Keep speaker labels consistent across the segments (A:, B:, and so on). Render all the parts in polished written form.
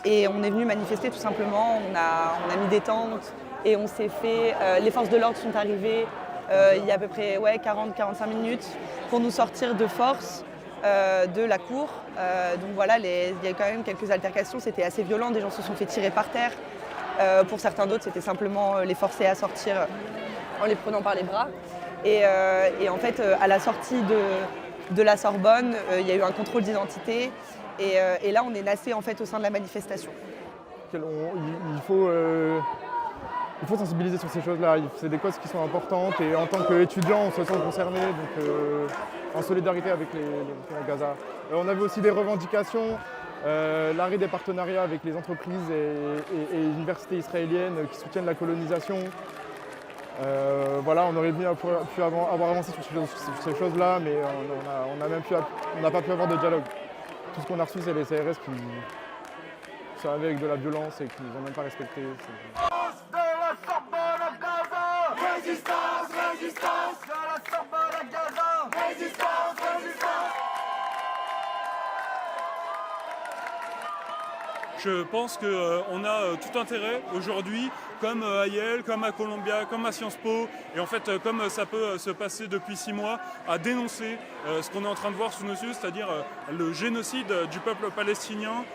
A: Et on est venu manifester tout simplement, on a mis des tentes et on s'est fait... les forces de l'ordre sont arrivées il y a à peu près 40-45 minutes pour nous sortir de force de la cour. Donc voilà, il y a eu quand même quelques altercations, c'était assez violent, des gens se sont fait tirer par terre. Pour certains d'autres, c'était simplement les forcer à sortir en les prenant par les bras. Et en fait, à la sortie de la Sorbonne, il y a eu un contrôle d'identité. Et là, on est nassé en fait au sein de la manifestation.
B: Il faut sensibiliser sur ces choses-là. C'est des causes qui sont importantes et en tant qu'étudiants, on se sent concerné, donc en solidarité avec les réfugiés à Gaza. On avait aussi des revendications, l'arrêt des partenariats avec les entreprises et universités israéliennes qui soutiennent la colonisation. Voilà, on aurait pu avoir avancé sur ces choses-là, mais on n'a pas pu avoir de dialogue. Tout ce qu'on a reçu, c'est les CRS qui sont arrivés avec de la violence et qui ne nous ont même pas respecté.
C: De la Sorbonne à Gaza! Résistance, résistance! De la Sorbonne à Gaza! Résistance, résistance!
D: Je pense qu'on a tout intérêt aujourd'hui, comme à Yale, comme à Columbia, comme à Sciences Po, et en fait comme ça peut se passer depuis 6 mois, à dénoncer ce qu'on est en train de voir sous nos yeux, c'est-à-dire le génocide du peuple palestinien,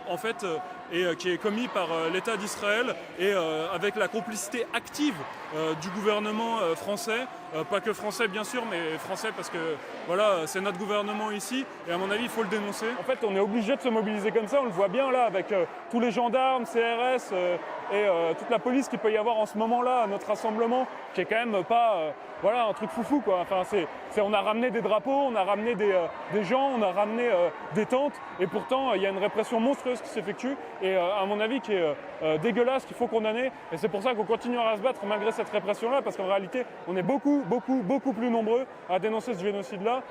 D: en fait, et qui est commis par l'État d'Israël, et avec la complicité active du gouvernement français, pas que français bien sûr, mais français parce que voilà, c'est notre gouvernement ici, et à mon avis il faut le dénoncer. En fait on est obligé de se mobiliser comme ça, on le voit bien là avec tous les gendarmes, CRS et toute la police qu'il peut y avoir en ce moment-là à notre rassemblement, qui est quand même pas voilà, un truc foufou quoi. Enfin, on a ramené des drapeaux, on a ramené des gens, on a ramené des tentes, et pourtant il y a une répression monstrueuse qui s'effectue, et à mon avis qui est dégueulasse, qu'il faut condamner, et c'est pour ça qu'on continuera à se battre malgré cette répression-là, parce qu'en réalité on est beaucoup plus nombreux à dénoncer ce génocide-là.